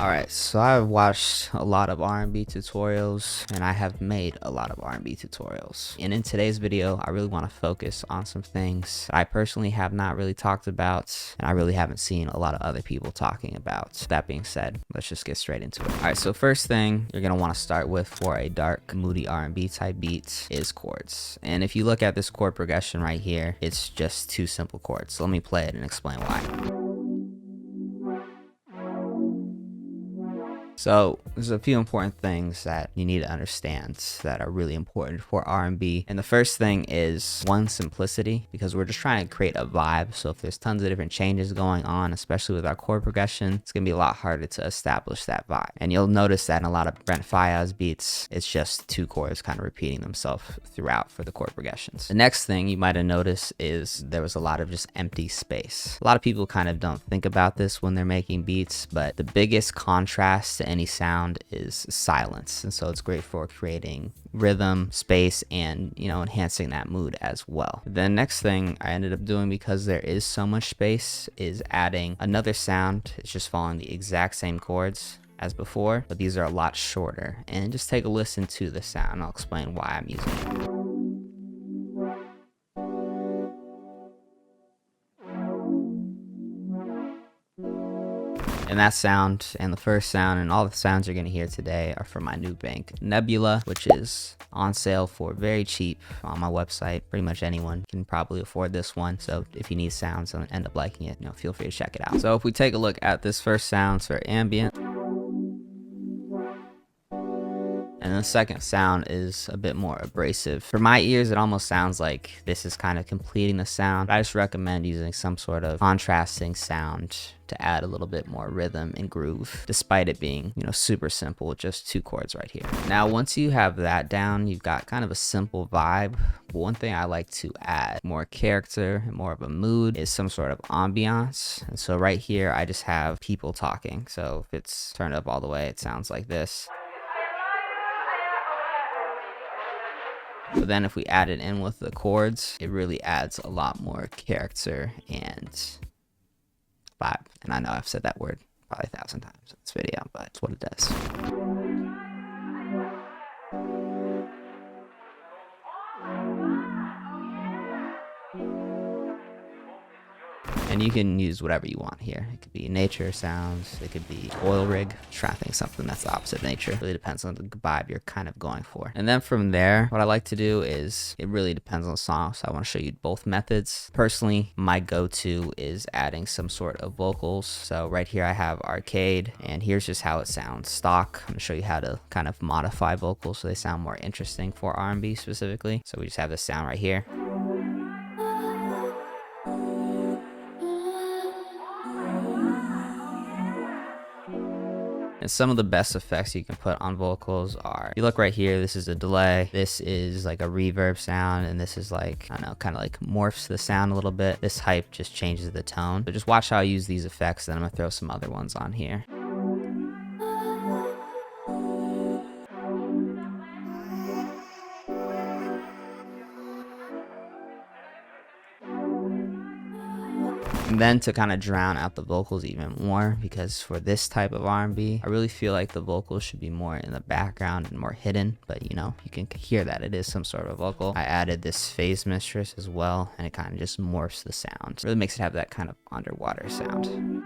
Alright, so I've watched a lot of R&B tutorials and I have made a lot of R&B tutorials. And in today's video, I really want to focus on some things I personally have not really talked about and I really haven't seen a lot of other people talking about. That being said, let's just get straight into it. Alright, so first thing you're going to want to start with for a dark, moody R&B type beat is chords. And if you look at this chord progression right here, it's just two simple chords. So let me play it and explain why. So there's a few important things that you need to understand that are really important for R&B. And the first thing is one, simplicity, because we're just trying to create a vibe. So if there's tons of different changes going on, especially with our chord progression, it's gonna be a lot harder to establish that vibe. And you'll notice that in a lot of Brent Faiyaz beats, it's just two chords kind of repeating themselves throughout for the chord progressions. The next thing you might have noticed is there was a lot of just empty space. A lot of people kind of don't think about this when they're making beats, but the biggest contrast to any sound is silence, and so it's great for creating rhythm, space, and enhancing that mood as well. The next thing I ended up doing, because there is so much space, is adding another sound. It's just following the exact same chords as before, but these are a lot shorter. And just take a listen to the sound. I'll explain why I'm using it. And that sound and the first sound and all the sounds you're going to hear today are from my new bank, Nebula, which is on sale for very cheap on my website. Pretty much anyone can probably afford this one. So if you need sounds and end up liking it, feel free to check it out. So if we take a look at this first sound, it's very ambient. And the second sound is a bit more abrasive. For my ears, it almost sounds like this is kind of completing the sound. I just recommend using some sort of contrasting sound to add a little bit more rhythm and groove, despite it being, super simple with just two chords right here. Now, once you have that down, you've got kind of a simple vibe. But one thing I like to add more character and more of a mood is some sort of ambiance. And so right here, I just have people talking. So if it's turned up all the way, it sounds like this. But then if we add it in with the chords, it really adds a lot more character and vibe. And I know I've said that word probably 1,000 times in this video, but it's what it does. And you can use whatever you want here. It could be nature sounds, it could be oil rig. Try to think something that's the opposite of nature. It really depends on the vibe you're kind of going for. And then from there, what I like to do is, it really depends on the song. So I want to show you both methods. Personally, my go-to is adding some sort of vocals. So right here I have arcade, and here's just how it sounds stock. I'm gonna show you how to kind of modify vocals so they sound more interesting for R&B specifically. So we just have this sound right here. And some of the best effects you can put on vocals are, if you look right here, this is a delay, this is like a reverb sound, and this is like, I don't know, kind of like morphs the sound a little bit. This hype just changes the tone. So just watch how I use these effects, then I'm gonna throw some other ones on here. And then to kind of drown out the vocals even more, because for this type of R&B, I really feel like the vocals should be more in the background and more hidden, but you can hear that it is some sort of vocal. I added this phase mistress as well, and it kind of just morphs the sound. It really makes it have that kind of underwater sound.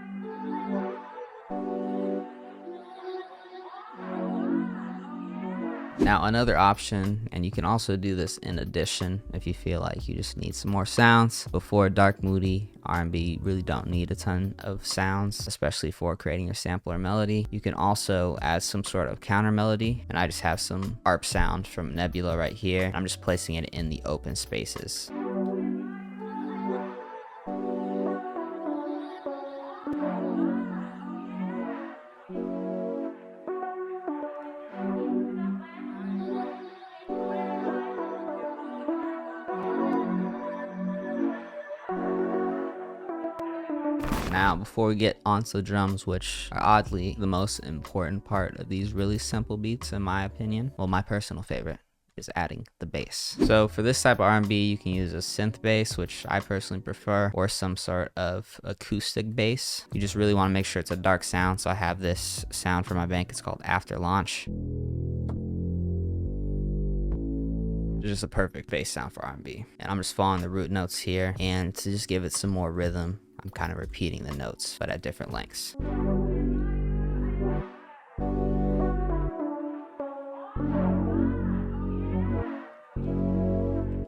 Now another option, and you can also do this in addition if you feel like you just need some more sounds. Before dark moody R&B, you really don't need a ton of sounds, especially for creating your sample or melody. You can also add some sort of counter melody, and I just have some ARP sound from Nebula right here. I'm just placing it in the open spaces. Now, before we get onto the drums, which are oddly the most important part of these really simple beats in my opinion, well, my personal favorite is adding the bass. So for this type of R&B, you can use a synth bass, which I personally prefer, or some sort of acoustic bass. You just really want to make sure it's a dark sound. So I have this sound for my bank. It's called After Launch. It's just a perfect bass sound for R&B. And I'm just following the root notes here, and to just give it some more rhythm, I'm kind of repeating the notes, but at different lengths.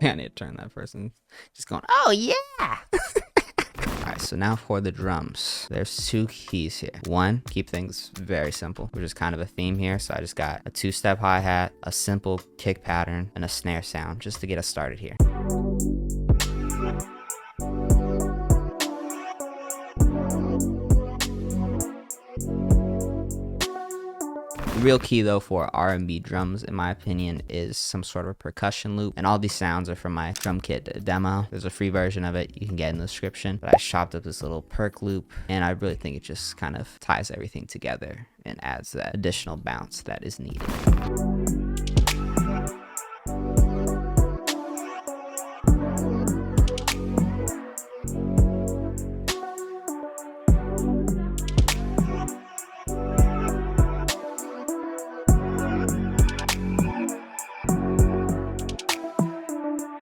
I need to turn that person just going, oh yeah! Alright, so now for the drums. There's 2 keys here. 1, keep things very simple, which is kind of a theme here. So I just got a 2-step hi-hat, a simple kick pattern, and a snare sound just to get us started here. The real key though for R&B drums, in my opinion, is some sort of percussion loop. And all these sounds are from my drum kit demo. There's a free version of it you can get in the description. But I chopped up this little perc loop, and I really think it just kind of ties everything together and adds that additional bounce that is needed.